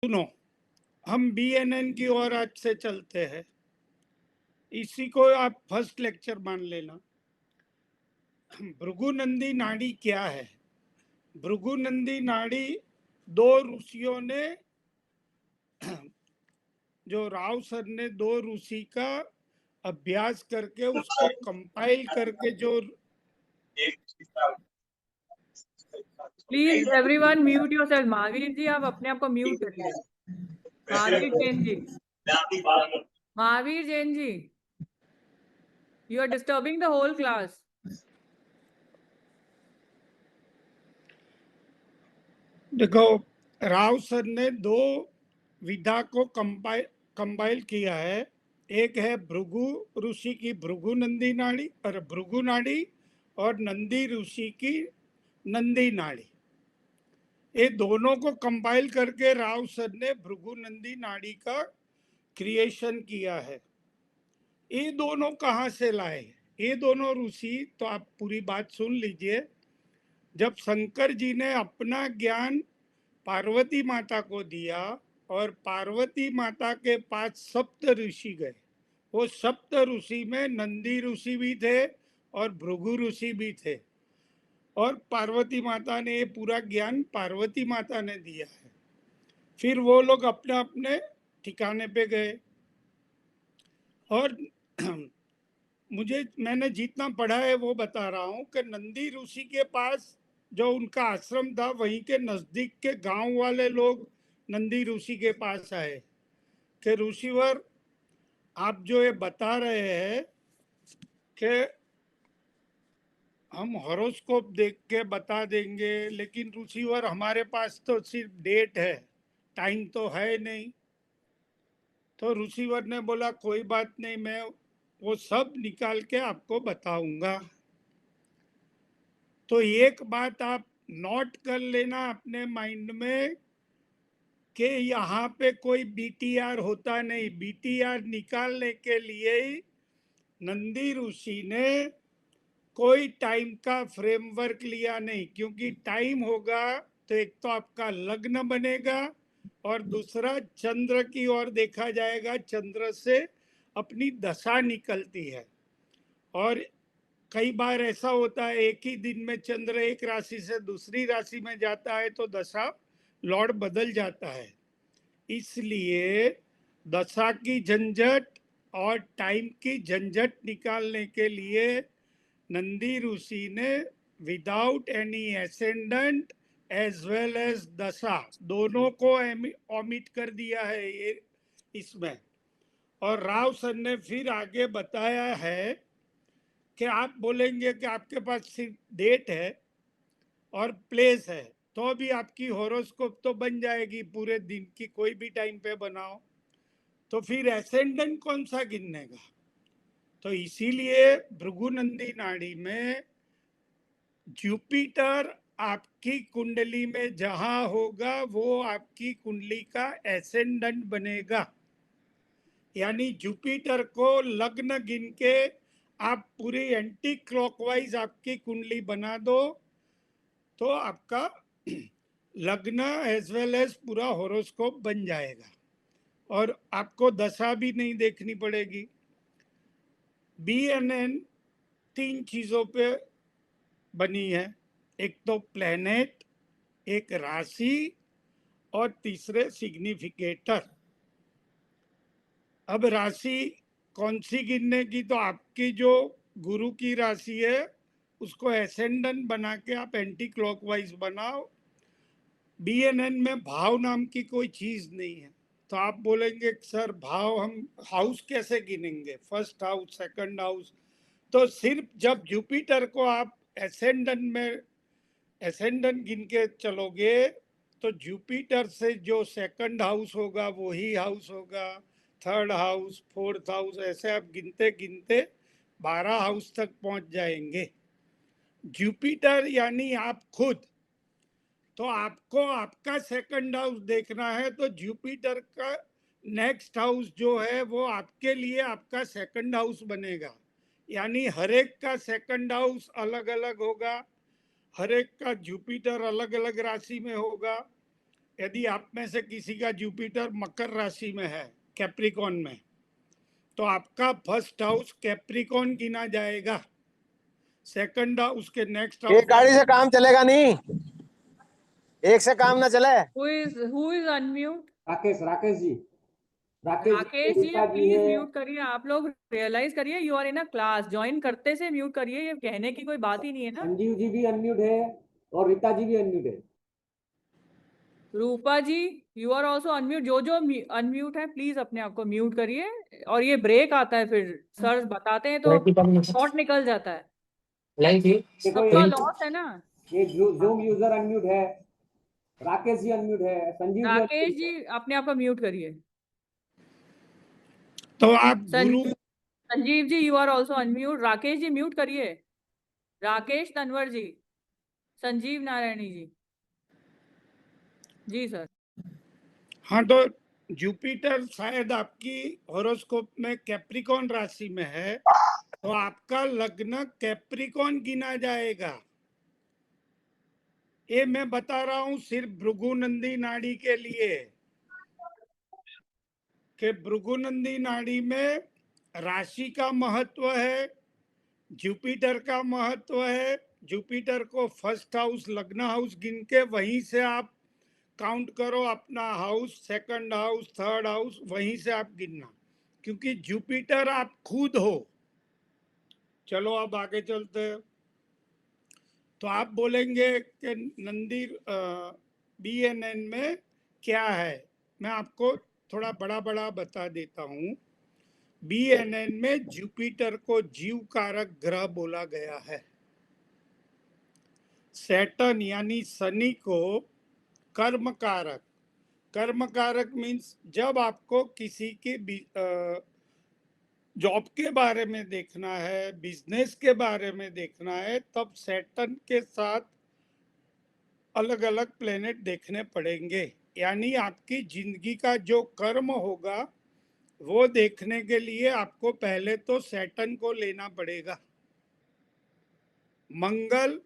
सुनो, हम BNN की ओर आज से चलते हैं। इसी को आप फर्स्ट लेक्चर मान लेना। भृगुनंदी नाड़ी क्या है? भृगुनंदी नाड़ी दो ऋषियों ने, जो राव सर ने दो ऋषि का अभ्यास करके उसको कंपाइल करके जो please everyone mute yourself. Mahavir ji आप अपने आप को म्यूट करिए। Mahavir Jain ji, Mahavir Jain ji, you are disturbing the whole class. देखो, राव सर ने दो विधा को कंपाइल किया है। एक है भृगु ऋषि की भृगु नंदी नाड़ी और भृगु नाड़ी, और नंदी ऋषि की नंदी नाड़ी। ये दोनों को कंपाइल करके राव सर ने भृगु नंदी नाड़ी का क्रिएशन किया है। ये दोनों कहाँ से लाए? ये दोनों ऋषि, तो आप पूरी बात सुन लीजिए। जब शंकर जी ने अपना ज्ञान पार्वती माता को दिया और पार्वती माता के पास सप्त ऋषि गए, वो सप्त ऋषि में नंदी ऋषि भी थे और भृगु ऋषि भी थे, और पार्वती माता ने ये पूरा ज्ञान पार्वती माता ने दिया है। फिर वो लोग अपने अपने ठिकाने पे गए, और मैंने जितना पढ़ा है वो बता रहा हूँ कि नंदी ऋषि के पास जो उनका आश्रम था, वहीं के नजदीक के गांव वाले लोग नंदी ऋषि के पास आए कि ऋषिवर, आप जो ये बता रहे हैं कि हम हॉरोस्कोप देख के बता देंगे, लेकिन ऋषिवर हमारे पास तो सिर्फ डेट है, टाइम तो है नहीं। तो ऋषिवर ने बोला कोई बात नहीं, मैं वो सब निकाल के आपको बताऊंगा। तो एक बात आप नोट कर लेना अपने माइंड में कि यहाँ पे कोई BTR होता नहीं। BTR निकालने के लिए नंदी ऋषि ने कोई टाइम का फ्रेमवर्क लिया नहीं, क्योंकि टाइम होगा तो एक तो आपका लग्न बनेगा और दूसरा चंद्र की ओर देखा जाएगा। चंद्र से अपनी दशा निकलती है, और कई बार ऐसा होता है एक ही दिन में चंद्र एक राशि से दूसरी राशि में जाता है तो दशा लॉर्ड बदल जाता है। इसलिए दशा की झंझट और टाइम की झंझट निकालने के लिए नंदी ऋषि ने without any ascendant as well as दशा दोनों को ओमिट कर दिया है ये इसमें। और राव सर ने फिर आगे बताया है कि आप बोलेंगे कि आपके पास सिर्फ डेट है और प्लेस है, तो भी आपकी हॉरोस्कोप तो बन जाएगी पूरे दिन की, कोई भी टाइम पे बनाओ। तो फिर एसेंडेंट कौन सा गिनने का? तो इसीलिए भृगुनंदी नाड़ी में जुपिटर आपकी कुंडली में जहां होगा वो आपकी कुंडली का एसेंडेंट बनेगा। यानी जुपिटर को लग्न गिन के आप पूरी एंटी क्लॉकवाइज आपकी कुंडली बना दो, तो आपका लग्न एज वेल एज पूरा हॉरोस्कोप बन जाएगा, और आपको दशा भी नहीं देखनी पड़ेगी। BNN तीन चीजों पे बनी है, एक तो प्लेनेट, एक राशि, और तीसरे सिग्निफिकेटर। अब राशि कौन सी गिनने की? तो आपकी जो गुरु की राशि है उसको एसेंडेंट बना के आप एंटी क्लॉकवाइज बनाओ। BNN में भाव नाम की कोई चीज नहीं है। तो आप बोलेंगे सर भाव हम हाउस कैसे गिनेंगे, फर्स्ट हाउस सेकंड हाउस? तो सिर्फ जब जुपिटर को आप एसेंडेंट गिन के चलोगे तो जुपिटर से जो सेकंड हाउस होगा वही हाउस होगा, थर्ड हाउस, फोर्थ हाउस, ऐसे आप गिनते गिनते 12 हाउस तक पहुंच जाएंगे। जुपिटर यानी आप खुद। तो आपको आपका सेकंड हाउस देखना है तो जुपिटर का नेक्स्ट हाउस जो है वो आपके लिए आपका सेकंड हाउस बनेगा। यानी हर एक का सेकंड हाउस अलग अलग होगा, हर एक का जुपिटर अलग अलग राशि में होगा, यदि आप में से किसी का जुपिटर मकर राशि में है, कैप्रिकॉन में, तो आपका फर्स्ट हाउस कैप्रिकॉन गिना जाएगा, सेकंड हाउस के नेक्स्ट हाउस। एक गाड़ी से काम चलेगा नहीं, एक से काम ना चले। who is unmute? Rakesh ji, Rakesh ji Rita ji please है। म्यूट करिए। आप लोग रियलाइज करिए, you are in a class, join करते से म्यूट करिए, ये कहने की कोई बात ही नहीं है ना। संजीव जी भी अनम्यूट है और रीता जी भी अनम्यूट है। रूपा जी यू आर ऑल्सो अनम्यूट। जो अनम्यूट है प्लीज अपने आप को म्यूट करिए। और ये ब्रेक आता है, फिर सर बताते हैं तो शॉर्ट निकल जाता है, सबका लॉस है ना। ये जूम यूजर अनम्यूट है, राकेश जी अनम्यूट है, संजीव जी राकेश unmute है। जी अपने आप को म्यूट करिए। तो आप Guru Sanjeev ji you are also unmute. Rakesh ji mute करिए। राकेश तनवर जी, संजीव नारायणी जी। जी सर। हाँ, तो जुपिटर शायद आपकी हॉरोस्कोप में कैप्रिकॉन राशि में है, तो आपका लग्न कैप्रिकॉन गिना जाएगा। ये मैं बता रहा हूं सिर्फ भृगुनंदी नाड़ी के लिए, कि भृगुनंदी नाड़ी में राशि का महत्व है, जुपिटर का महत्व है। जुपिटर को फर्स्ट हाउस, लग्न हाउस गिन के वहीं से आप काउंट करो, अपना house, second house, third house, वहीं से आप गिनना, क्योंकि जुपिटर आप खुद हो। चलो अब आगे चलते हैं। तो आप बोलेंगे कि नंदी BNN में क्या है, मैं आपको थोड़ा बड़ा बड़ा बता देता हूँ। BNN में जुपिटर को जीव कारक ग्रह बोला गया है। सैटर्न यानी शनि को कर्म कारक, कर्म कारक मीन्स जब आपको किसी की जॉब के बारे में देखना है, बिजनेस के बारे में देखना है, तब सैटर्न के साथ अलग अलग प्लेनेट देखने पड़ेंगे। यानी आपकी जिंदगी का जो कर्म होगा वो देखने के लिए आपको पहले तो सैटर्न को लेना पड़ेगा। मंगल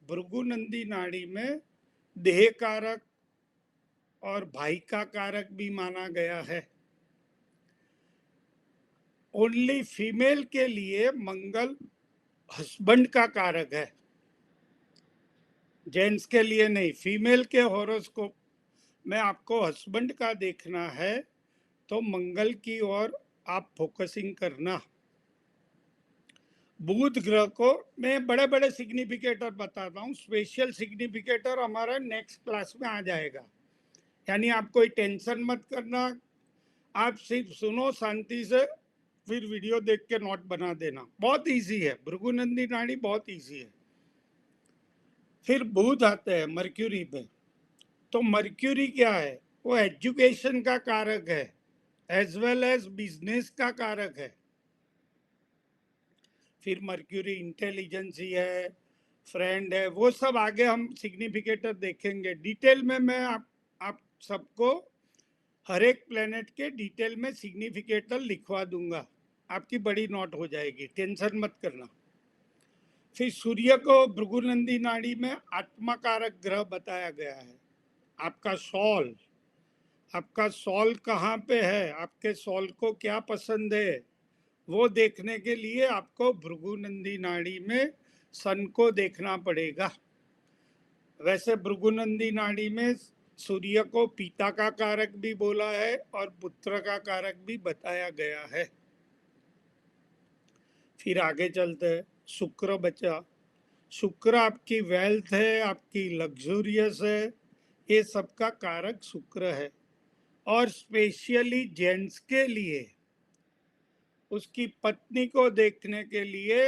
भृगुनंदी नाड़ी में देह कारक और भाई का कारक भी माना गया है। ओनली फीमेल के लिए मंगल हस्बैंड का कारक है, जेंट्स के लिए नहीं। फीमेल के हॉरोस्कोप में आपको हस्बैंड का देखना है तो मंगल की ओर आप फोकसिंग करना। बुध ग्रह को मैं बड़े बड़े सिग्निफिकेटर बताता हूँ, स्पेशल सिग्निफिकेटर हमारा नेक्स्ट क्लास में आ जाएगा। यानी आप कोई टेंशन मत करना, आप सिर्फ सुनो शांति से, फिर वीडियो देख के नोट बना देना। बहुत इजी है, भृगुनंदी नाड़ी बहुत इजी है। फिर बुध आते हैं मर्क्यूरी पे। तो मर्क्यूरी क्या है, वो एजुकेशन का कारक है, एज वेल एज बिजनेस का कारक है। फिर मर्क्यूरी इंटेलिजेंस ही है, फ्रेंड है, वो सब आगे हम सिग्निफिकेटर देखेंगे डिटेल में। मैं आप सबको हर एक प्लेनेट के डिटेल में सिग्निफिकेटर लिखवा दूंगा, आपकी बड़ी नोट हो जाएगी, टेंशन मत करना। फिर सूर्य को भृगुनंदी नाड़ी में आत्मा कारक ग्रह बताया गया है। आपका सॉल, आपका सॉल कहाँ पे है, आपके सॉल को क्या पसंद है, वो देखने के लिए आपको भृगुनंदी नाड़ी में सन को देखना पड़ेगा। वैसे भृगुनंदी नाड़ी में सूर्य को पिता का कारक भी बोला है और पुत्र का कारक भी बताया गया है। फिर आगे चलते हैं। शुक्र बचा, शुक्र आपकी वेल्थ है, आपकी लग्जूरियस है, ये सबका कारक शुक्र है। और स्पेशली जेंट्स के लिए उसकी पत्नी को देखने के लिए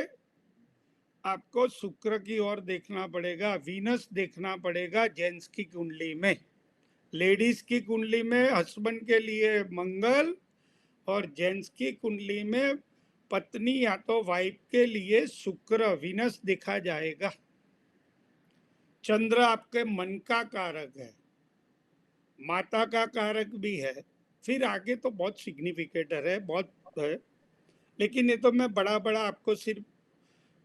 आपको शुक्र की ओर देखना पड़ेगा, वीनस देखना पड़ेगा जेंट्स की कुंडली में। लेडीज की कुंडली में हस्बैंड के लिए मंगल, और जेंट्स की कुंडली में पत्नी या तो वाइफ के लिए शुक्र, वीनस दिखा जाएगा। चंद्र आपके मन का कारक है, माता का कारक भी है। फिर आगे तो बहुत सिग्निफिकेटर है, बहुत है, लेकिन ये तो मैं बड़ा बड़ा आपको सिर्फ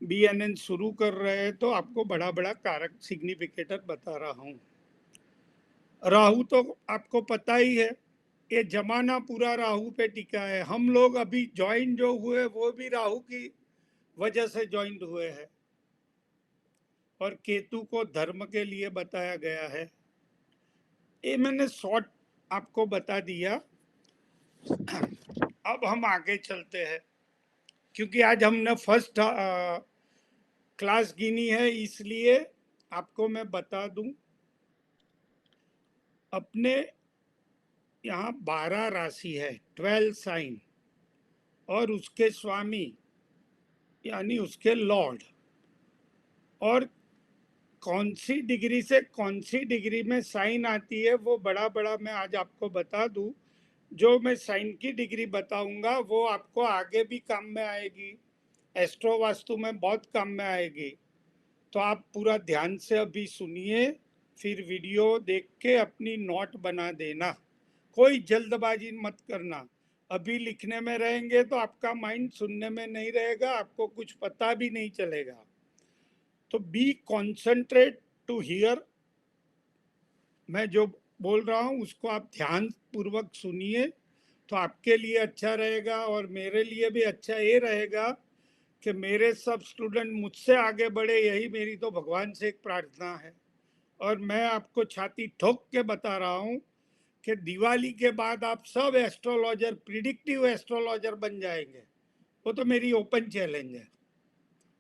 BNN शुरू कर रहे हैं तो आपको बड़ा बड़ा कारक सिग्निफिकेटर बता रहा हूँ। राहु तो आपको पता ही है, ये जमाना पूरा राहु पे टिका है। हम लोग अभी ज्वाइन जो हुए वो भी राहु की वजह से ज्वाइन हुए हैं। और केतु को धर्म के लिए बताया गया है। ये मैंने शॉर्ट आपको बता दिया। अब हम आगे चलते हैं, क्योंकि आज हमने फर्स्ट क्लास गिनी है, इसलिए आपको मैं बता दूं। अपने यहाँ 12 राशि है, 12 साइन, और उसके स्वामी यानी उसके लॉर्ड, और कौन सी डिग्री से कौन सी डिग्री में साइन आती है वो बड़ा बड़ा मैं आज आपको बता दूं। जो मैं साइन की डिग्री बताऊंगा वो आपको आगे भी काम में आएगी, एस्ट्रो वास्तु में बहुत काम में आएगी। तो आप पूरा ध्यान से अभी सुनिए, फिर वीडियो देख के अपनी नोट बना देना। कोई जल्दबाजी मत करना। अभी लिखने में रहेंगे तो आपका माइंड सुनने में नहीं रहेगा, आपको कुछ पता भी नहीं चलेगा। तो बी कॉन्सेंट्रेट टू हियर। मैं जो बोल रहा हूँ उसको आप ध्यान पूर्वक सुनिए, तो आपके लिए अच्छा रहेगा और मेरे लिए भी अच्छा ये रहेगा कि मेरे सब स्टूडेंट मुझसे आगे बढ़े। यही मेरी तो भगवान से एक प्रार्थना है। और मैं आपको छाती ठोक के बता रहा हूँ कि दिवाली के बाद आप सब एस्ट्रोलॉजर, प्रिडिक्टिव एस्ट्रोलॉजर बन जाएंगे। वो तो मेरी ओपन चैलेंज है,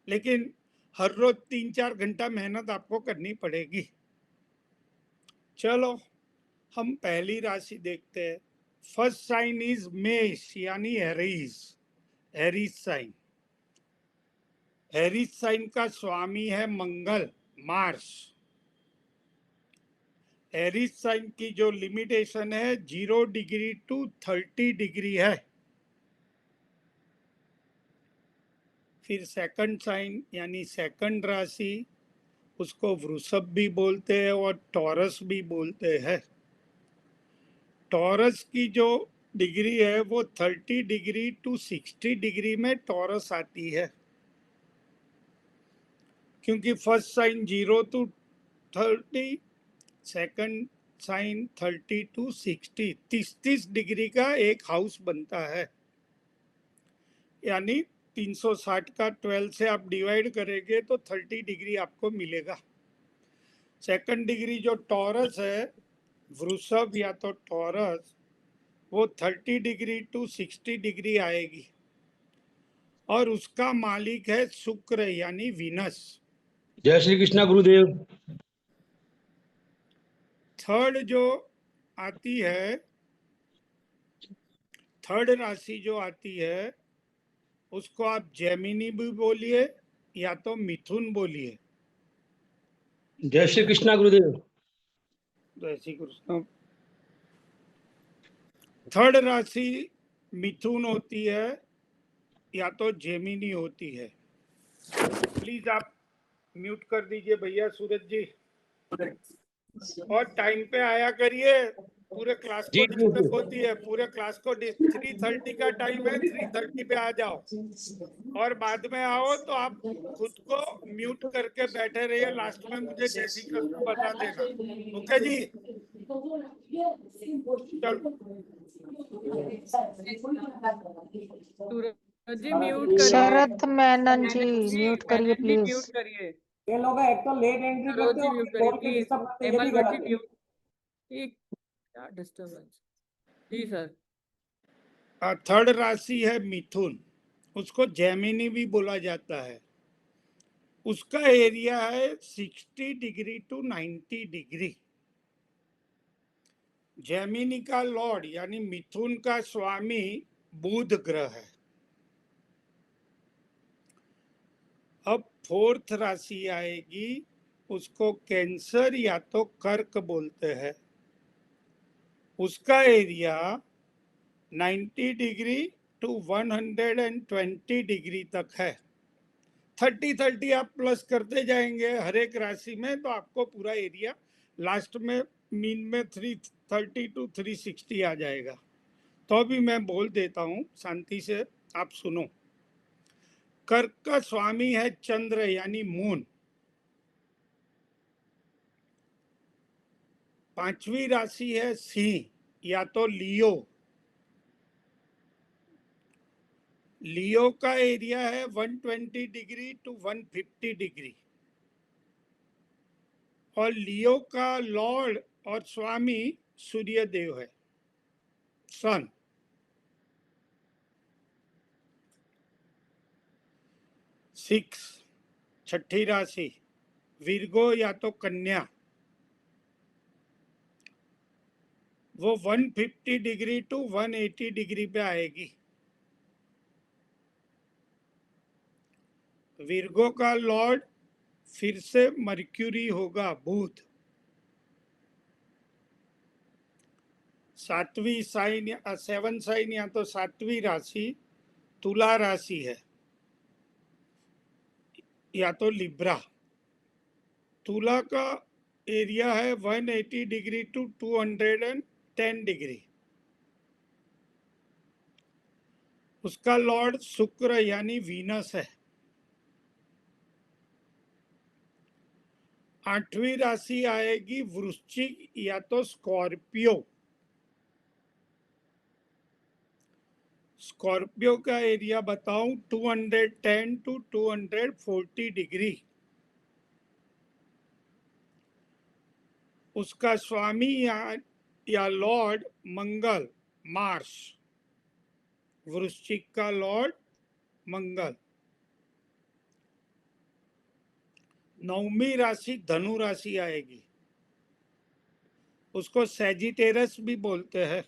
लेकिन हर रोज 3-4 घंटा मेहनत आपको करनी पड़ेगी। चलो हम पहली राशि देखते हैं। फर्स्ट साइन इज मेष यानी Aries, Aries sign. Aries sign का स्वामी है मंगल, मार्स। एरीज साइन की जो लिमिटेशन है 0 डिग्री टू 30 डिग्री है। फिर सेकंड साइन यानी सेकंड राशि, उसको वृषभ भी बोलते हैं और टॉरस भी बोलते हैं। टॉरस की जो डिग्री है वो 30 डिग्री टू 60 डिग्री में टॉरस आती है, क्योंकि first sign 0 to 30, second sign 30 to 60, 30 degree का एक हाउस बनता है। यानी 360 का 12 से आप डिवाइड करेंगे तो 30 डिग्री आपको मिलेगा। सेकंड डिग्री जो टॉरस है, वृषभ या तो टॉरस, वो 30 डिग्री टू 60 डिग्री आएगी, और उसका मालिक है शुक्र यानी वीनस। जय श्री कृष्णा गुरुदेव। थर्ड जो आती है, थर्ड राशि जो आती है, उसको आप जेमिनी भी बोलिए या तो मिथुन बोलिए। जय श्री कृष्णा गुरुदेव। जय श्री कृष्ण। थर्ड राशि मिथुन होती है या तो जेमिनी होती है। प्लीज आप म्यूट कर दीजिए भैया सूरज जी, और टाइम पे आया करिए। पूरे क्लास को जी डिस्टर्ब होती है। पूरे क्लास को 3:30 का टाइम है, 3:30 पे आ जाओ, और बाद में आओ तो आप खुद को म्यूट करके बैठे रहिए। लास्ट में मुझे जय श्री कृष्ण बता देना। ओके जी, चलो। सूरज जी म्यूट करिए। शरत मेनन जी मेनन जी, म्यूट करिए मेनन जी प्लीज। म्यूट करिए। ये लोग एक तो लेट एंट्री सरोज करते जी हो, म्यूट फिर करिए बोल के प्लीज। डिस्टर्ब करते, ये भी हेमल भट्ट जी गलत है। म्यूट। ये क्या डिस्टर्बेंस। जी सर। थर्ड राशि है मिथुन, उसको जेमिनी भी बोला जाता है। उसका एरिया है 60 डिग्री टू 90 डिग्री। जेमिनी का लॉर्ड यानी मिथुन का स्वामी बुध ग्रह है। अब फोर्थ राशि आएगी, उसको कैंसर या तो कर्क बोलते हैं। उसका एरिया 90 डिग्री टू 120 डिग्री तक है। 30 आप प्लस करते जाएंगे हर एक राशि में, तो आपको पूरा एरिया लास्ट में मीन में 330 टू 360 आ जाएगा। तो भी मैं बोल देता हूँ, शांति से आप सुनो। कर्क का स्वामी है चंद्र यानी मून। 5वीं राशि है सिंह या तो लियो। लियो का एरिया है 120 डिग्री टू 150 डिग्री और लियो का लॉर्ड और स्वामी सूर्य देव है, सन। सिक्स, छठी राशि विर्गो या तो कन्या, वो 150 डिग्री टू 180 डिग्री पे आएगी। विर्गो का लॉर्ड फिर से मर्क्यूरी होगा, बुध। 7वीं साइन 7 साइन या तो 7वीं राशि तुला राशि है या तो लिब्रा। तुला का एरिया है 180 डिग्री टू 210 डिग्री। उसका लॉर्ड शुक्र यानी वीनस है। 8वीं राशि आएगी वृश्चिक या तो स्कॉर्पियो। स्कॉर्पियो का एरिया बताऊं 210 टू 240 डिग्री। उसका स्वामी या लॉर्ड मंगल, मार्स। वृश्चिक का लॉर्ड मंगल। 9वीं राशि धनु राशि आएगी, उसको सैजिटेरस भी बोलते हैं।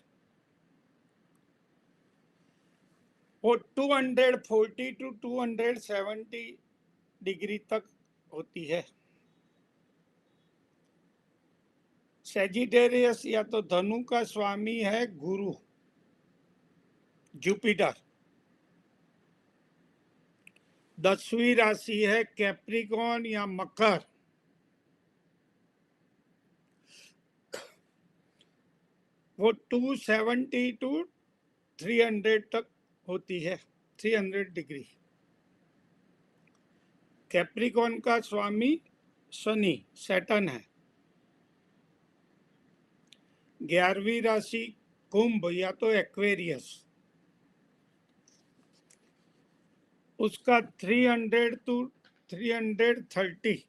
वो 240 टू 270 डिग्री तक होती है। सैजिटेरियस या तो धनु का स्वामी है गुरु, जुपिटर। 10वीं राशि है कैप्रिकॉर्न या मकर। वो 270 टू 300 तक होती है, 300 डिग्री। कैप्रिकॉर्न का स्वामी शनि, सैटर्न है। 11वीं राशि कुंभ या तो एक्वेरियस, उसका 300 टू 330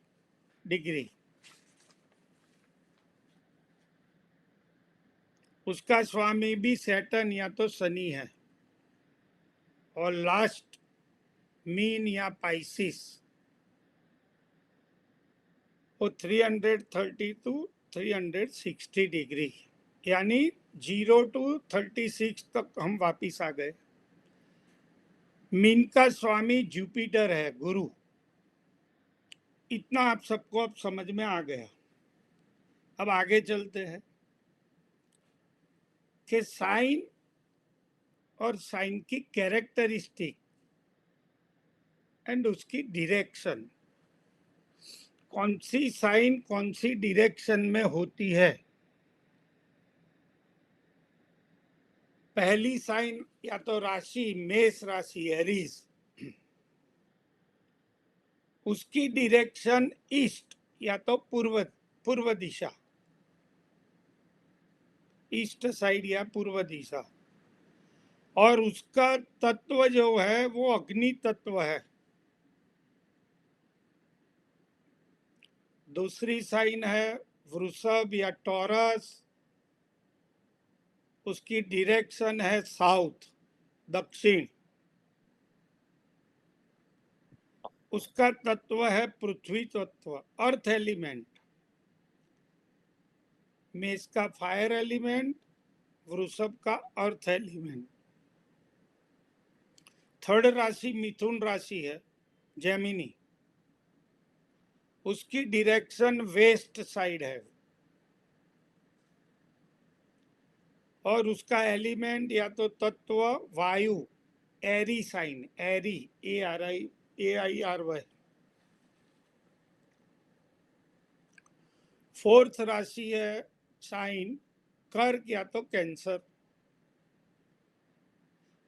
डिग्री। उसका स्वामी भी सैटर्न या तो शनि है। और लास्ट मीन या पाइसिस, वो 330 टू 360 डिग्री, यानी 0 टू 36 तक हम वापिस आ गए। मीन का स्वामी जुपिटर है, गुरु। इतना आप सबको अब समझ में आ गया। अब आगे चलते हैं कि साइन और साइन की कैरेक्टरिस्टिक एंड उसकी डायरेक्शन, कौन सी साइन कौन सी डायरेक्शन में होती है। पहली साइन या तो राशि मेष राशि एरीज, उसकी डायरेक्शन ईस्ट या तो पूर्व दिशा, ईस्ट साइड या पूर्व दिशा। और उसका तत्व जो है वो अग्नि तत्व है। दूसरी साइन है वृषभ या टॉरस, उसकी डायरेक्शन है साउथ, दक्षिण। उसका तत्व है पृथ्वी तत्व, अर्थ एलिमेंट। मेष का फायर एलिमेंट, वृषभ का अर्थ एलिमेंट। थर्ड राशि मिथुन राशि है, जेमिनी। उसकी डायरेक्शन वेस्ट साइड है और उसका एलिमेंट या तो तत्व वायु, एरी साइन, एरी, ARI। फोर्थ राशि है साइन कर्क या तो कैंसर।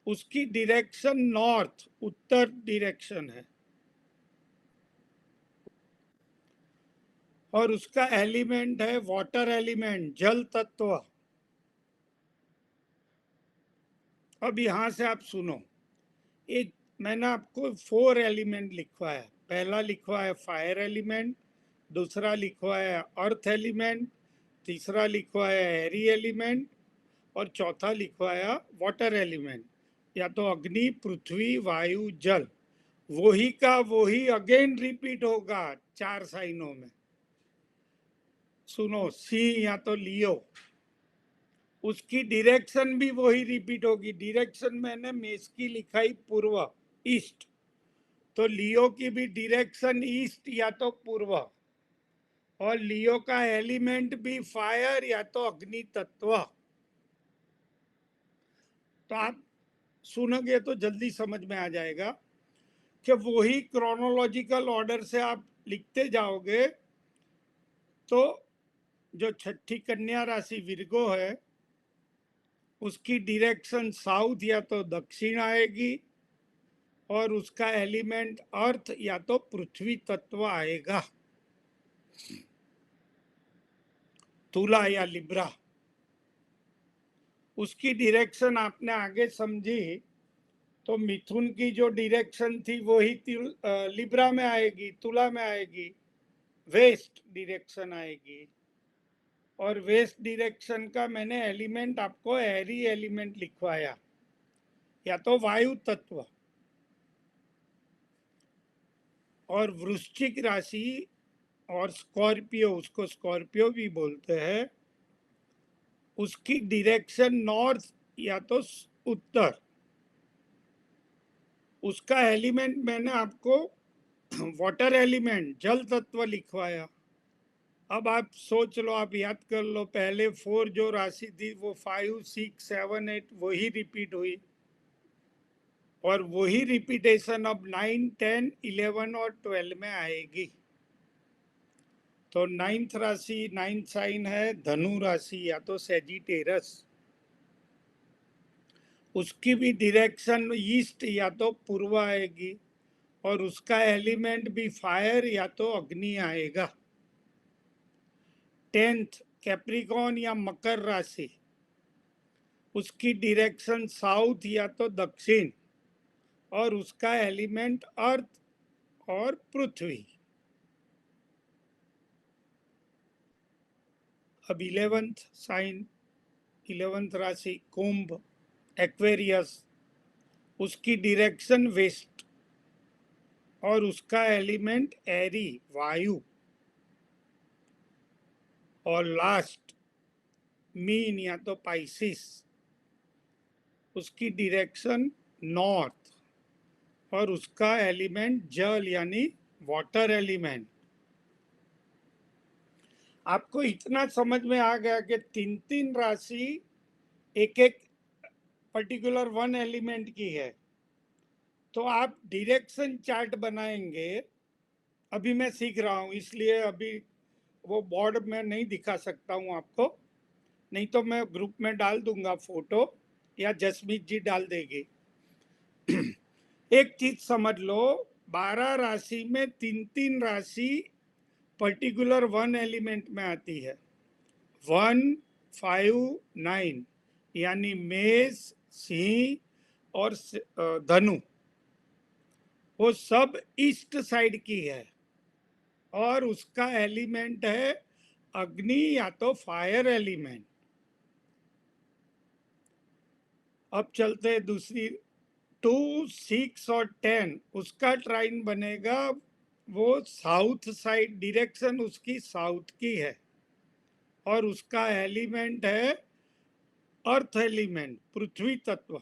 उसकी डायरेक्शन नॉर्थ, उत्तर डायरेक्शन है। और उसका एलिमेंट है वाटर एलिमेंट, जल तत्व। अब यहां से आप सुनो, एक मैंने आपको 4 एलिमेंट लिखवाया। पहला लिखवाया फायर एलिमेंट, दूसरा लिखवाया अर्थ एलिमेंट, तीसरा लिखवाया एरी एलिमेंट और चौथा लिखवाया वाटर एलिमेंट, या तो अग्नि, पृथ्वी, वायु, जल। वही का वही अगेन रिपीट होगा 4 साइनों में। सुनो, सी या तो लियो, उसकी डायरेक्शन भी वही रिपीट होगी। डायरेक्शन मैंने मेष की लिखाई पूर्व, ईस्ट, तो लियो की भी डायरेक्शन ईस्ट या तो पूर्व, और लियो का एलिमेंट भी फायर या तो अग्नि तत्व। तो आप सुनोगे तो जल्दी समझ में आ जाएगा कि वही क्रोनोलॉजिकल ऑर्डर से आप लिखते जाओगे तो जो छठी कन्या राशि विर्गो है उसकी डायरेक्शन साउथ या तो दक्षिण आएगी, और उसका एलिमेंट अर्थ या तो पृथ्वी तत्व आएगा। तुला या लिब्रा, उसकी डायरेक्शन आपने आगे समझी तो मिथुन की जो डायरेक्शन थी वही लिब्रा में आएगी, तुला में आएगी, वेस्ट डायरेक्शन आएगी। और वेस्ट डायरेक्शन का मैंने एलिमेंट आपको एरी एलिमेंट लिखवाया, या तो वायु तत्व। और वृश्चिक राशि और स्कॉर्पियो, उसको स्कॉर्पियो भी बोलते हैं, उसकी डायरेक्शन नॉर्थ या तो उत्तर। उसका एलिमेंट मैंने आपको वाटर एलिमेंट, जल तत्व लिखवाया। अब आप सोच लो, आप याद कर लो, पहले 4 जो राशि थी वो 5, 6, 7, 8 वही रिपीट हुई, और वही रिपीटेशन अब 9, 10, 11 और 12 में आएगी। तो 9th राशि, 9th साइन है धनु राशि या तो सेजिटेरस, उसकी भी डायरेक्शन ईस्ट या तो पूर्व आएगी, और उसका एलिमेंट भी फायर या तो अग्नि आएगा। 10th कैप्रिकॉन या मकर राशि, उसकी डायरेक्शन साउथ या तो दक्षिण, और उसका एलिमेंट अर्थ और पृथ्वी। अब 11th साइन, 11th राशि कुंभ, एक्वेरियस, उसकी डायरेक्शन वेस्ट, और उसका एलिमेंट एरी, वायु। और लास्ट मीन या तो पाइसिस, उसकी डायरेक्शन नॉर्थ, और उसका एलिमेंट जल यानी वाटर एलिमेंट। आपको इतना समझ में आ गया कि 3 राशि एक एक पर्टिकुलर 1 एलिमेंट की है। तो आप डायरेक्शन चार्ट बनाएंगे, अभी मैं सीख रहा हूँ इसलिए अभी वो बोर्ड में नहीं दिखा सकता हूँ आपको, नहीं तो मैं ग्रुप में डाल दूंगा फोटो, या जसमीत जी डाल देगी। एक चीज समझ लो, 12 राशि में 3 राशि पर्टिकुलर 1 एलिमेंट में आती है। 1, 5, 9 यानी मेष, सिंह और धनु, वो सब ईस्ट साइड की है, और उसका एलिमेंट है अग्नि या तो फायर एलिमेंट। अब चलते हैं दूसरी, 2, 6 और 10, उसका ट्राइन बनेगा, वो साउथ साइड, डायरेक्शन उसकी साउथ की है, और उसका एलिमेंट है अर्थ एलिमेंट, पृथ्वी तत्व।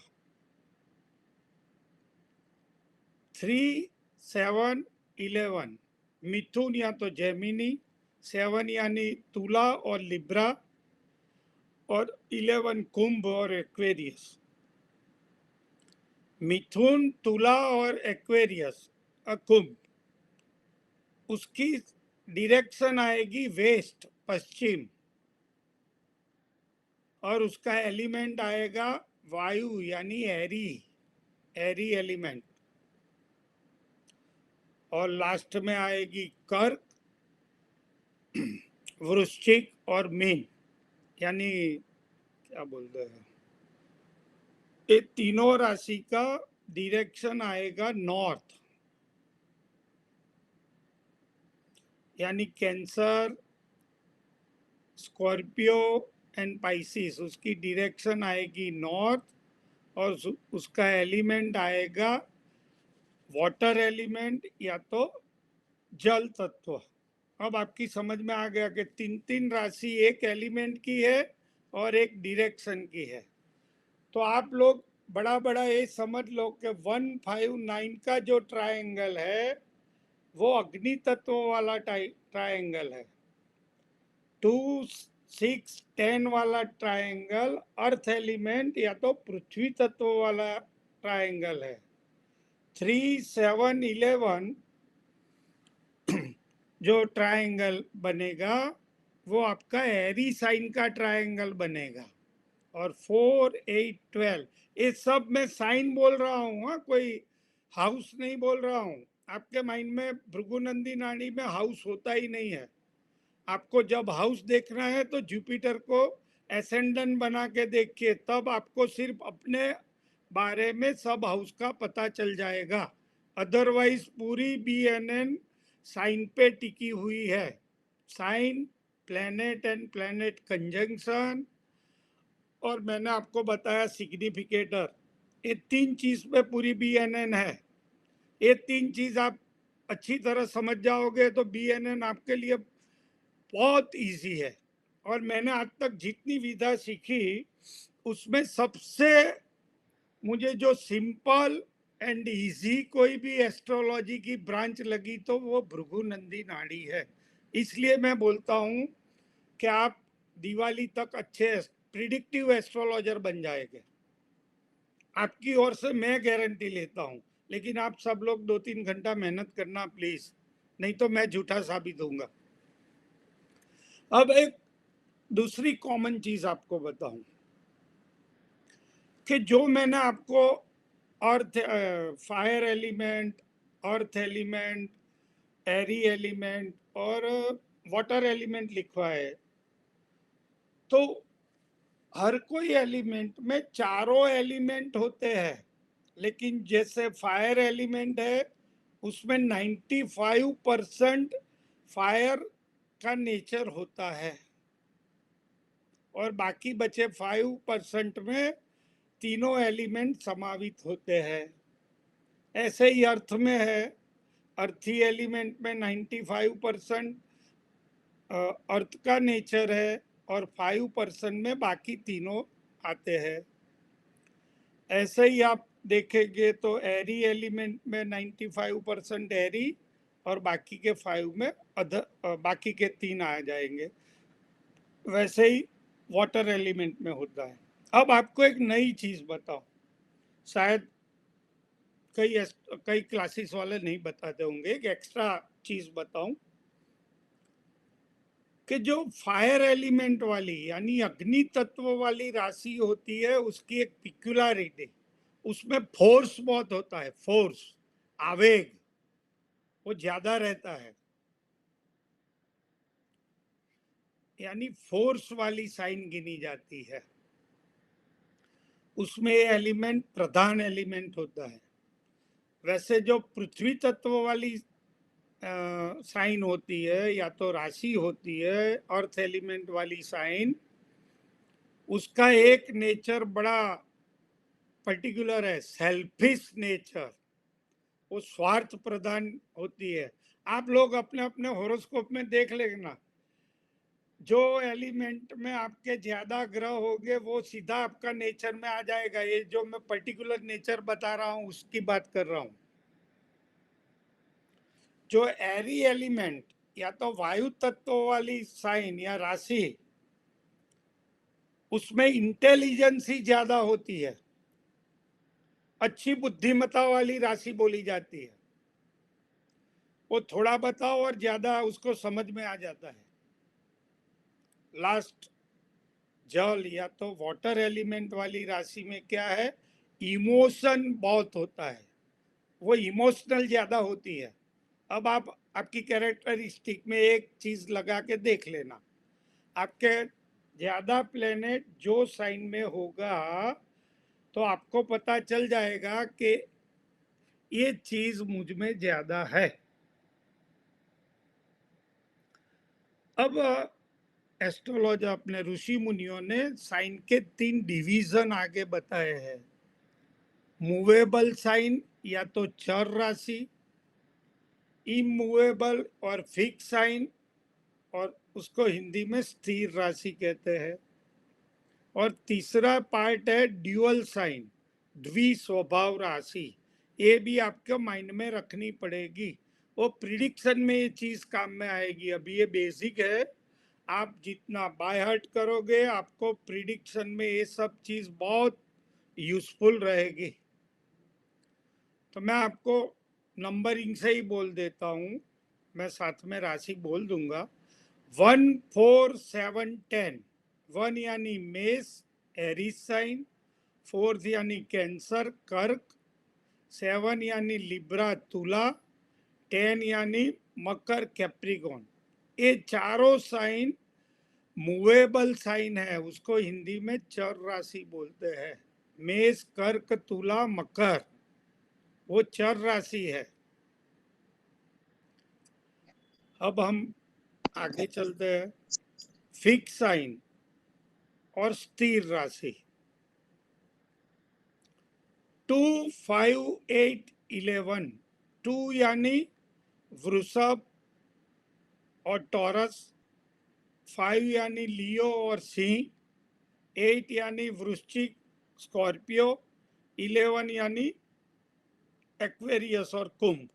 3, 7, 11 मिथुन या तो जेमिनी, 7 यानी तुला और लिब्रा, और 11 कुंभ और एक्वेरियस। मिथुन, तुला और एक्वेरियस, कुंभ, उसकी डायरेक्शन आएगी वेस्ट, पश्चिम, और उसका एलिमेंट आएगा वायु यानी एरी, एरी एलिमेंट। और लास्ट में आएगी कर्क, वृश्चिक और मीन, यानी क्या बोलते हैं, ये तीनों राशि का डायरेक्शन आएगा नॉर्थ, यानी कैंसर, स्कॉर्पियो एंड पाइसिस, उसकी डायरेक्शन आएगी नॉर्थ, और उसका एलिमेंट आएगा वाटर एलिमेंट या तो जल तत्व। अब आपकी समझ में आ गया कि तीन तीन राशि एक एलिमेंट की है और एक डायरेक्शन की है। तो आप लोग बड़ा बड़ा ये समझ लो कि 159 का जो ट्रायंगल है वो अग्नि तत्व वाला ट्रायंगल है, 2, 6, 10 वाला ट्रायंगल अर्थ एलिमेंट या तो पृथ्वी तत्व वाला ट्रायंगल है, 3, 7, 11 जो ट्रायंगल बनेगा वो आपका एरी साइन का ट्रायंगल बनेगा, और 4, 8, 12 ये सब मैं साइन बोल रहा हूँ, हाँ, कोई हाउस नहीं बोल रहा हूँ। आपके माइंड में भृगुनंदी नाड़ी में हाउस होता ही नहीं है। आपको जब हाउस देखना है तो जुपिटर को एसेंडेंट बना के देखिए, तब आपको सिर्फ अपने बारे में सब हाउस का पता चल जाएगा। अदरवाइज पूरी BNN साइन पे टिकी हुई है, sign, planet and planet conjunction, और मैंने आपको बताया सिग्निफिकेटर। ये तीन चीज पे पूरी BNN है। ये तीन चीज आप अच्छी तरह समझ जाओगे तो BNN आपके लिए बहुत इजी है। और मैंने आज तक जितनी विधा सीखी उसमें सबसे मुझे जो सिंपल एंड इजी कोई भी एस्ट्रोलॉजी की ब्रांच लगी तो वो भृगुनंदी नाड़ी है। इसलिए मैं बोलता हूँ कि आप दिवाली तक अच्छे प्रिडिक्टिव एस्ट्रोलॉजर बन जाएंगे, आपकी ओर से मैं गारंटी लेता हूँ। लेकिन आप सब लोग 2-3 घंटा मेहनत करना प्लीज, नहीं तो मैं झूठा साबित होऊंगा। अब एक दूसरी कॉमन चीज आपको बताऊं कि जो मैंने आपको अर्थ, फायर एलिमेंट, अर्थ एलिमेंट, एरी एलिमेंट और वाटर एलिमेंट लिखवा है, तो हर कोई एलिमेंट में चारों एलिमेंट होते हैं, लेकिन जैसे फायर एलिमेंट है उसमें 95% फायर का नेचर होता है, और बाकी बचे 5% में तीनों एलिमेंट समावित होते हैं। ऐसे ही अर्थ में है, अर्थी एलिमेंट में 95% अर्थ का नेचर है और 5% में बाकी तीनों आते हैं। ऐसे ही आप देखेंगे तो एरी एलिमेंट में 95% एरी और बाकी के 5 में बाकी के 3 आ जाएंगे। वैसे ही वाटर एलिमेंट में होता है। अब आपको एक नई चीज बताओ, शायद कई क्लासेस वाले नहीं बताते होंगे, एक एक्स्ट्रा चीज बताऊं कि जो फायर एलिमेंट वाली यानी अग्नि तत्व वाली राशि होती है उसकी एक पिक्युलरिटी, उसमें फोर्स बहुत होता है, फोर्स, आवेग वो ज्यादा रहता है, यानी फोर्स वाली साइन गिनी जाती है। उसमें एलिमेंट प्रधान एलिमेंट होता है। वैसे जो पृथ्वी तत्व वाली साइन होती है या तो राशि होती है, अर्थ एलिमेंट वाली साइन, उसका एक नेचर बड़ा पर्टिकुलर है, सेल्फिश नेचर, वो स्वार्थ प्रधान होती है। आप लोग अपने अपने होरोस्कोप में देख लेना, जो एलिमेंट में आपके ज्यादा ग्रह होंगे वो सीधा आपका नेचर में आ जाएगा। ये जो मैं पर्टिकुलर नेचर बता रहा हूँ उसकी बात कर रहा हूँ। जो एरी एलिमेंट या तो वायु तत्व वाली साइन या राशि, उसमें इंटेलिजेंस ही ज्यादा होती है, अच्छी बुद्धिमत्ता वाली राशि बोली जाती है। वो थोड़ा बताओ और ज्यादा उसको समझ में आ जाता है। लास्ट जल या तो वाटर एलिमेंट वाली राशि में क्या है, इमोशन बहुत होता है, वो इमोशनल ज्यादा होती है। अब आप आपकी कैरेक्टरिस्टिक में एक चीज लगा के देख लेना, आपके ज्यादा प्लेनेट जो साइन में होगा तो आपको पता चल जाएगा कि ये चीज मुझ में ज्यादा है। अब एस्ट्रोलॉजी अपने ऋषि मुनियों ने साइन के 3 डिवीजन आगे बताए हैं। मूवेबल साइन या तो चर राशि, इमूवेबल और फिक्स साइन, और उसको हिंदी में स्थिर राशि कहते हैं। और तीसरा पार्ट है ड्यूअल साइन, द्विस्वभाव राशि। ये भी आपके माइंड में रखनी पड़ेगी, वो प्रिडिक्शन में ये चीज काम में आएगी। अभी ये बेसिक है, आप जितना बाय हार्ट करोगे आपको प्रिडिक्शन में ये सब चीज बहुत यूजफुल रहेगी। तो मैं आपको नंबरिंग से ही बोल देता हूँ, मैं साथ में राशि बोल दूंगा। 1, 4, 7, 10। 1 यानी मेष एरीज साइन, 4 यानी कैंसर कर्क, 7 यानी लिब्रा तुला, 10 यानी मकर कैप्रिकॉन। ये चारों साइन मूवेबल साइन है, उसको हिंदी में चर राशि बोलते हैं। मेष कर्क तुला मकर वो चर राशि है। अब हम आगे चलते हैं। फिक्स साइन और स्थिर राशि 2, 5, 8, 11। 2 यानी वृषभ और टॉरस, 5 यानी लियो और सिंह, 8 यानी वृश्चिक स्कॉर्पियो, 11 यानी एक्वेरियस और कुंभ।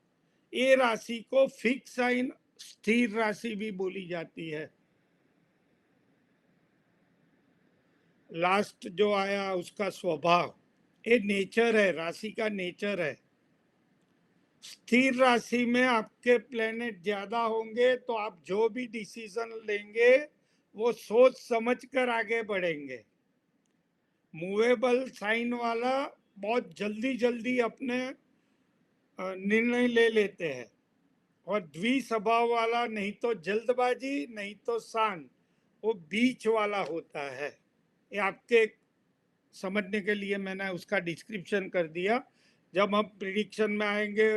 ये राशि को फिक्स साइन स्थिर राशि भी बोली जाती है। लास्ट जो आया उसका स्वभाव, ये नेचर है, राशि का नेचर है। स्थिर राशि में आपके प्लेनेट ज्यादा होंगे तो आप जो भी डिसीजन लेंगे वो सोच समझ कर आगे बढ़ेंगे। मूवेबल साइन वाला बहुत जल्दी जल्दी अपने निर्णय ले लेते हैं, और द्विस्वभाव वाला नहीं तो जल्दबाजी नहीं तो शांत, वो बीच वाला होता है। ये आपके समझने के लिए मैंने उसका डिस्क्रिप्शन कर दिया। जब हम प्रिडिक्शन में आएंगे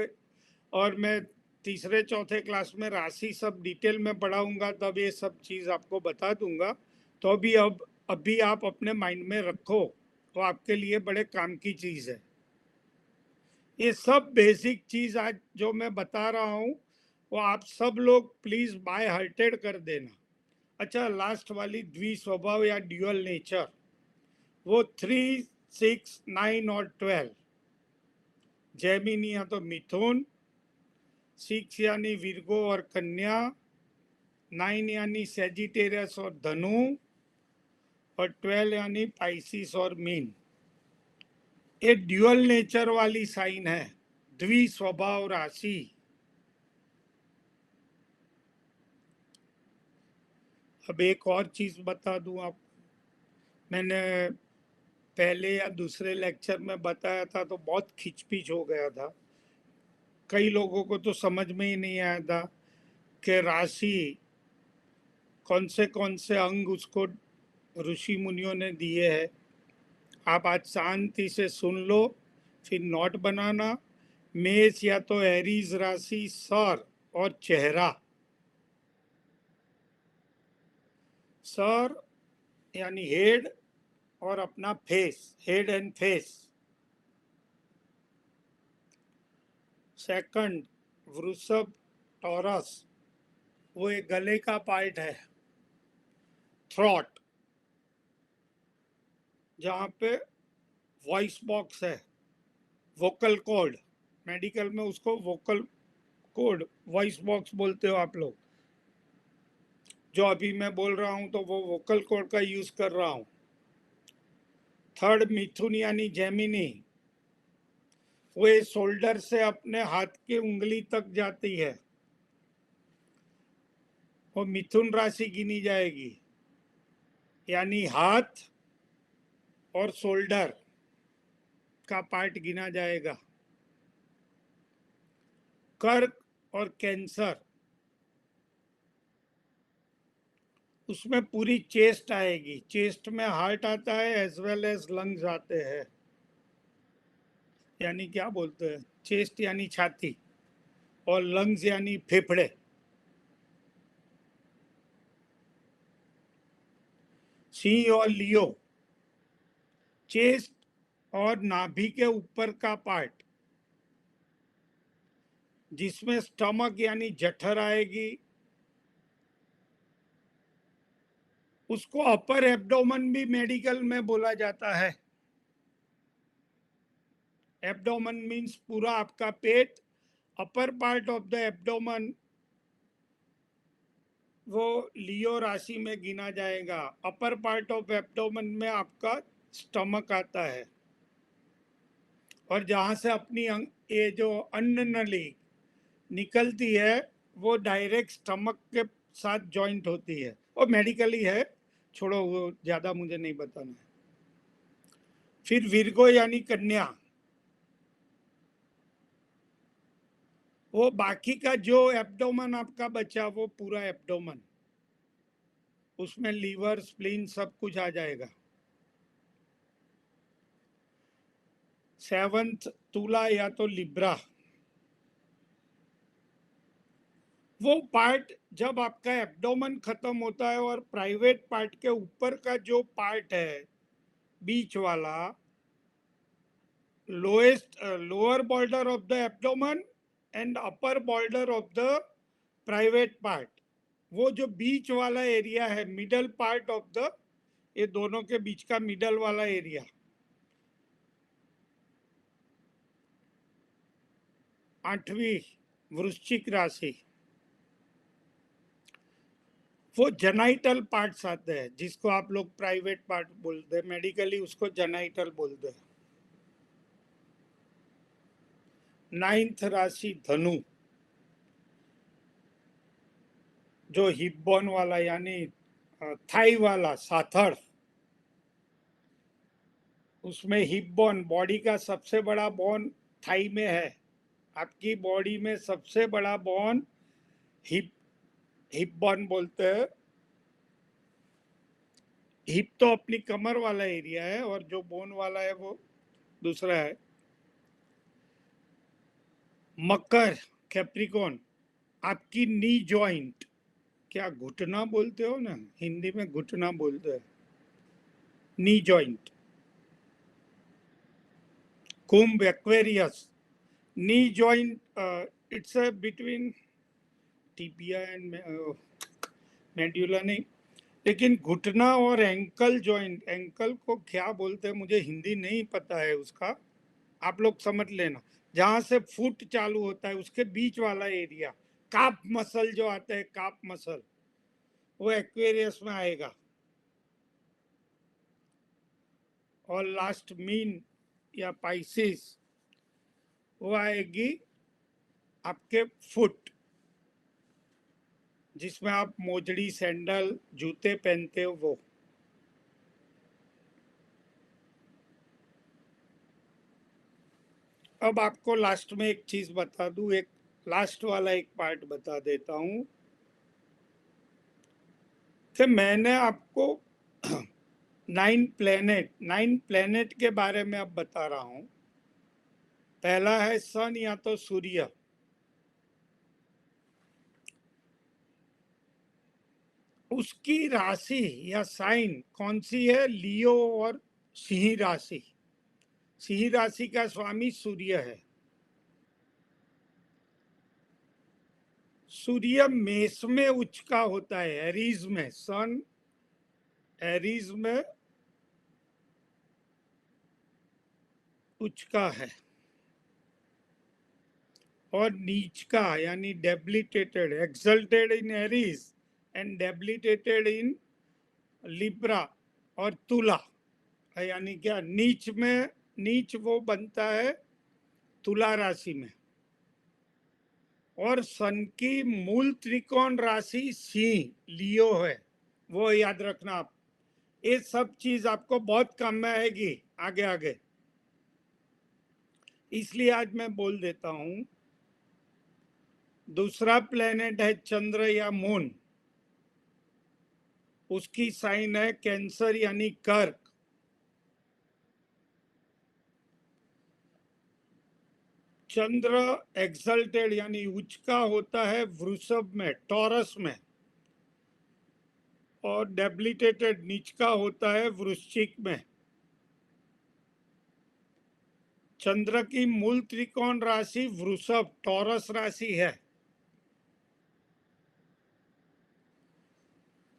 और मैं तीसरे चौथे क्लास में राशि सब डिटेल में पढ़ाऊंगा तब ये सब चीज़ आपको बता दूंगा। तो अभी आप अपने माइंड में रखो, तो आपके लिए बड़े काम की चीज़ है। ये सब बेसिक चीज़ आज जो मैं बता रहा हूँ वो आप सब लोग प्लीज़ बाय हार्टेड कर देना। अच्छा, लास्ट वाली द्विस्वभाव या ड्यूअल नेचर, वो 3, 6, 9 और 12। जेमिनी या तो मिथुन, 6 यानी विर्गो और कन्या, 9 यानी सेजिटेरियस और धनु, और 12 यानी पाइसिस और मीन। ये ड्यूअल नेचर वाली साइन है, द्विस्वभाव राशि। अब एक और चीज बता दूं आप, मैंने पहले या दूसरे लेक्चर में बताया था तो बहुत खिचपिच हो गया था, कई लोगों को तो समझ में ही नहीं आया था कि राशि कौन से अंग उसको ऋषि मुनियों ने दिए हैं। आप आज शांति से सुन लो, फिर नोट बनाना। मेष या तो एरीज राशि, सर और चेहरा। सर यानी हेड और अपना face, head and face. Second वृषभ टॉरस, वो एक गले का पार्ट है। थ्रॉट, जहाँ पे वॉइस बॉक्स है, वोकल कॉर्ड, मेडिकल में उसको वोकल कॉर्ड वॉइस बॉक्स बोलते हो आप लोग। जो अभी मैं बोल रहा हूँ तो वो वोकल कॉर्ड का यूज कर रहा हूँ। थर्ड मिथुन यानी जेमिनी, वो शोल्डर से अपने हाथ की उंगली तक जाती है, वो मिथुन राशि गिनी जाएगी, यानी हाथ और शोल्डर का पार्ट गिना जाएगा। कर्क और कैंसर उसमें पूरी चेस्ट आएगी। चेस्ट में हार्ट आता है एज वेल एज लंग्स आते हैं, यानी क्या बोलते हैं, चेस्ट यानी छाती और लंग्स यानी फेफड़े। सिंह और लियो, चेस्ट और नाभि के ऊपर का पार्ट जिसमें स्टमक यानी जठर आएगी, उसको अपर एब्डोमेन भी मेडिकल में बोला जाता है। एब्डोमेन मीन्स पूरा आपका पेट। Upper part of the abdomen वो लियो राशि में गिना जाएगा। अपर पार्ट ऑफ एब्डोमेन में आपका स्टमक आता है, और जहां से अपनी ये जो अन्न नली निकलती है वो डायरेक्ट स्टमक के साथ जॉइंट होती है। और मेडिकली है, छोड़ो वो ज्यादा मुझे नहीं बताना है। फिर विर्गो यानी कन्या, वो बाकी का जो एब्डोमेन आपका बचा वो पूरा एब्डोमेन, उसमें लीवर स्प्लीन सब कुछ आ जाएगा। 7th तुला या तो लिब्रा, वो पार्ट जब आपका एब्डोमेन खत्म होता है और प्राइवेट पार्ट के ऊपर का जो पार्ट है बीच वाला, lower border of the abdomen and upper border of the private part, वो जो बीच वाला एरिया है, मिडल पार्ट ऑफ द, ये दोनों के बीच का मिडल वाला एरिया, 8वीं वृश्चिक राशि, वो जेनाइटल पार्ट्स आते हैं जिसको आप लोग प्राइवेट पार्ट बोलते हैं, मेडिकली उसको जेनाइटल बोलते हैं। 9th राशि धनु, जो हिप बोन वाला यानी थाई वाला साथड़, उसमें हिप बोन, बॉडी का सबसे बड़ा बोन थाई में है। आपकी बॉडी में सबसे बड़ा बोन हिप बोन बोलते हैं। हिप तो अपनी कमर वाला एरिया है और जो बोन वाला है वो दूसरा है। मकर कैप्रिकॉन, आपकी नी जॉइंट, क्या घुटना बोलते हो ना, हिंदी में घुटना बोलते हैं, knee joint. Kumbh Aquarius, knee joint, it's between tibia and medulla नहीं, लेकिन घुटना और एंकल जॉइंट, एंकल को क्या बोलते हैं मुझे हिंदी नहीं पता है उसका, आप लोग समझ लेना। जहां से फुट चालू होता है उसके बीच वाला एरिया, काप मसल जो आता है, काप मसल, वो एक्वेरियस में आएगा। और लास्ट मीन या पाइसिस, वो आएगी आपके फुट, जिसमें आप मोजड़ी सैंडल जूते पहनते हो वो। अब आपको लास्ट में एक चीज बता दूं, एक लास्ट वाला एक पार्ट बता देता हूं कि मैंने आपको 9 प्लेनेट के बारे में अब बता रहा हूं। पहला है सन या तो सूर्य, उसकी राशि या साइन कौन सी है, लियो और सिंह राशि। सिंह राशि का स्वामी सूर्य है। सूर्य मेष में उच्च का होता है, एरीज में, सन एरीज में उच्च का है, और नीच का यानी debilitated, exalted in Aries and debilitated in Libra और तुला, यानी क्या, नीच में, नीच वो बनता है तुला राशि में। और सन की मूल त्रिकोण राशि सिंह लियो है, वो याद रखना आप। ये सब चीज आपको बहुत काम में आएगी आगे आगे, इसलिए आज मैं बोल देता हूं। दूसरा प्लेनेट है चंद्र या मून। उसकी साइन है कैंसर यानी कर्क। चंद्र एक्सल्टेड यानी उच्च का होता है वृषभ में, टॉरस में, और डेबिलिटेटेड नीच का होता है वृश्चिक में। चंद्र की मूल त्रिकोण राशि वृषभ, टॉरस राशि है।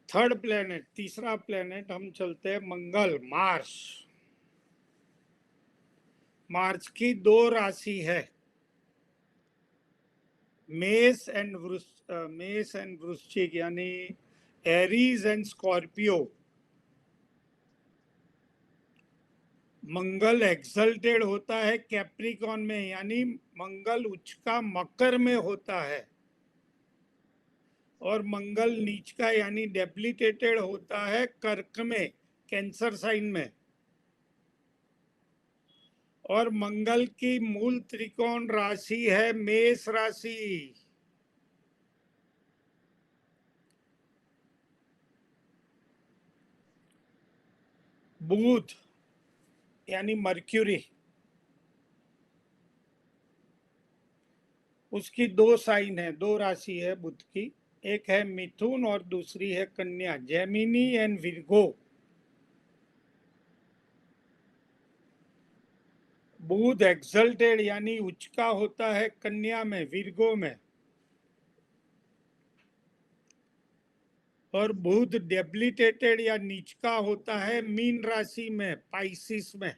थर्ड प्लेनेट, तीसरा प्लेनेट हम चलते हैं मंगल, मार्स। मार्च की 2 राशि है, मेष एंड वृश्चिक, यानी Aries and Scorpio. Mangal exalted होता है कैप्रिकॉन में, यानी मंगल उच्च का मकर में होता है, और मंगल नीच का यानी डेबिलिटेटेड होता है कर्क में, कैंसर साइन में। और मंगल की मूल त्रिकोण राशि है मेष राशि। बुध यानी मर्क्यूरी, उसकी 2 साइन है, 2 राशि है बुध की, एक है मिथुन और दूसरी है कन्या, Gemini and Virgo. Budh exalted यानी उच्च का होता है कन्या में, विर्गो में, और बुध डेबिलिटेटेड या नीच का होता है मीन राशि में, पाइसिस में।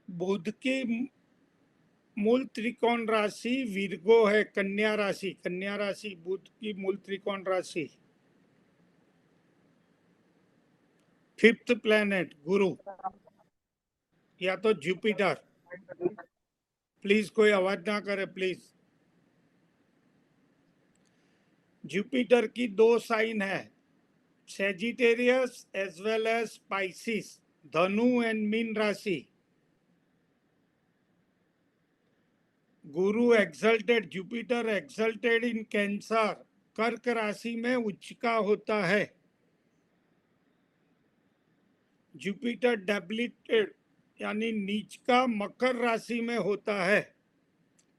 बुध की मूल त्रिकोण राशि विर्गो है, कन्या राशि, कन्या राशि बुध की मूल त्रिकोण राशि। फिफ्थ प्लेनेट गुरु या तो जुपिटर। प्लीज कोई आवाज ना करे प्लीज। जुपिटर की 2 साइन है, Sagittarius as well as Pisces, धनु एंड मीन राशि। Guru exalted, Jupiter exalted in Cancer, कर्क राशि में उच्च का होता है। जुपिटर डेबिलिटेड यानी नीच का मकर राशि में होता है,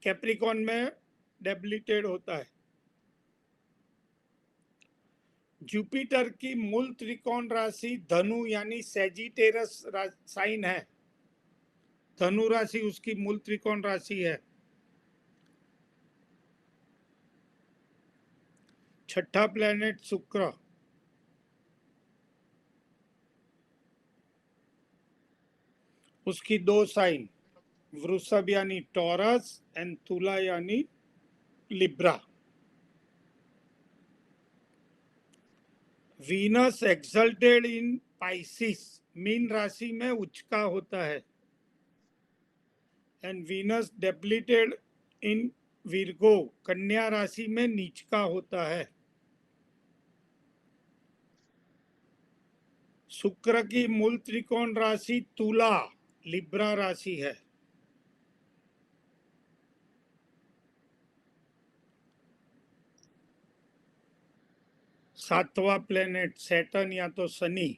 कैप्रिकॉन में डेबिलिटेड होता है। जुपिटर की मूल त्रिकोण राशि धनु यानी सेजिटेरस साइन है, धनु राशि उसकी मूल त्रिकोण राशि है। छठा प्लेनेट शुक्र, उसकी 2 साइन, वृषभ यानी टॉरस एंड तुला यानी लिब्रा। वीनस एक्सल्टेड इन पाइसिस, मीन राशि में उच्च का होता है, and Venus debilitated in Virgo, कन्या राशि में नीच का होता है। शुक्र की मूल त्रिकोण राशि तुला, लिब्रा राशि है। सातवां प्लेनेट सैटर्न या तो शनि।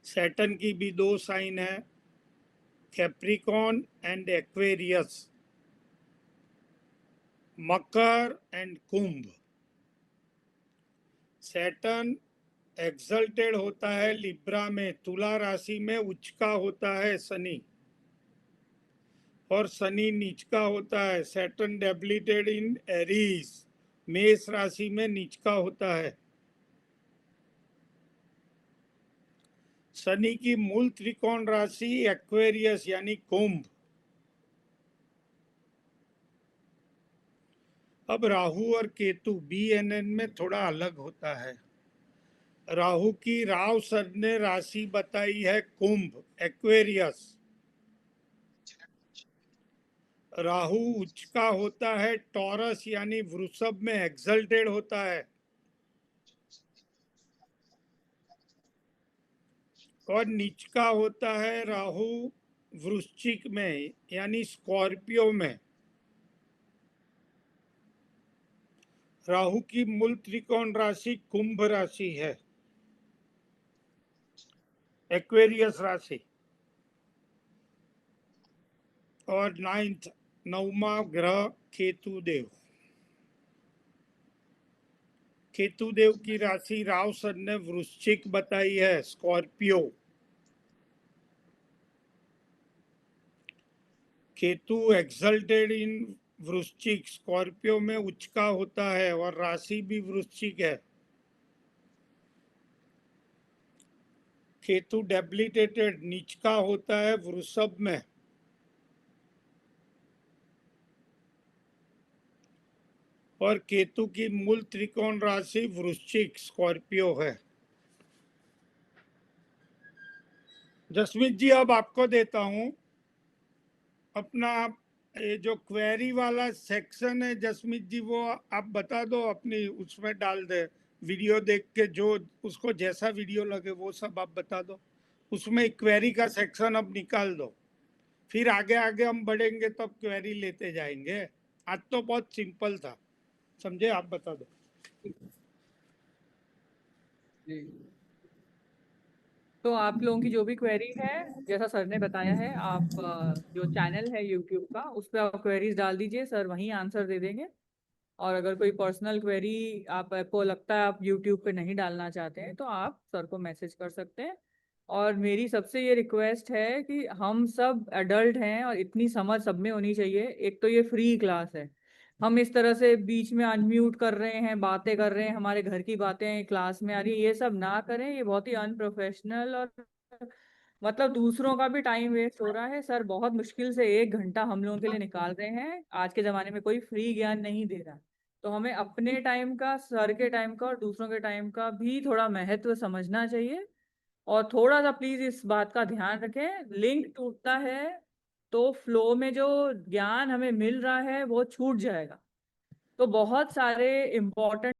सैटर्न की भी 2 साइन है, Capricorn and Aquarius, Makar and Kumbh. Saturn exalted होता है लिब्रा में, तुला राशि में उच्च का होता है शनि, और शनि नीच का होता है। सैटर्न डेबिलिटेड इन एरीज, मेष राशि में नीच का होता है। शनि की मूल त्रिकोण राशि एक्वेरियस यानी कुंभ। अब राहु और केतु BNN में थोड़ा अलग होता है। राहु की राव सर ने राशि बताई है कुंभ, एक्वेरियस। राहु उच्च का होता है टॉरस यानी वृषभ में, एक्सल्टेड होता है, और नीच का होता है राहु वृश्चिक में यानी स्कॉर्पियो में। राहु की मूल त्रिकोण राशि कुंभ राशि है, एक्वेरियस राशि। और 9वां ग्रह केतु देव। केतु देव की राशि राव सर ने वृश्चिक बताई है, स्कॉर्पियो। केतु एक्सल्टेड इन वृश्चिक, स्कॉर्पियो में उच्च का होता है और राशि भी वृश्चिक है। केतु डेबिलिटेटेड नीच का होता है वृषभ में। और केतु की मूल त्रिकोण राशि वृश्चिक, स्कॉर्पियो है। जसमीत जी, अब आपको देता हूं अपना ये जो क्वेरी वाला सेक्शन है जसमीत जी, वो आप बता दो, अपनी उसमें डाल दे, वीडियो देख के जो उसको जैसा वीडियो लगे वो सब आप बता दो। उसमें क्वेरी का सेक्शन अब निकाल दो, फिर आगे आगे हम बढ़ेंगे तब क्वेरी लेते जाएंगे। आज तो बहुत सिंपल था, समझे? आप बता दो। तो आप लोगों की जो भी क्वेरी है, जैसा सर ने बताया है, आप जो चैनल है यूट्यूब का उस पर आप क्वेरीज डाल दीजिए, सर वहीं आंसर दे देंगे। और अगर कोई पर्सनल क्वेरी आपको लगता है आप यूट्यूब पे नहीं डालना चाहते हैं तो आप सर को मैसेज कर सकते हैं। और मेरी सबसे ये रिक्वेस्ट है कि हम सब एडल्ट हैं और इतनी समझ सब में होनी चाहिए। एक तो ये फ्री क्लास है, हम इस तरह से बीच में अनम्यूट कर रहे हैं, बातें कर रहे हैं, हमारे घर की बातें क्लास में आ रही है, ये सब ना करें। ये बहुत ही अनप्रोफेशनल और मतलब दूसरों का भी टाइम वेस्ट हो रहा है। सर बहुत मुश्किल से 1 घंटा हम लोगों के लिए निकाल रहे हैं। आज के जमाने में कोई फ्री ज्ञान नहीं दे रहा, तो हमें अपने टाइम का, सर के टाइम का और दूसरों के टाइम का भी थोड़ा महत्व समझना चाहिए। और थोड़ा सा प्लीज इस बात का ध्यान रखें, लिंक टूटता है तो फ्लो में जो ज्ञान हमें मिल रहा है वो छूट जाएगा। तो बहुत सारे इम्पोर्टेंट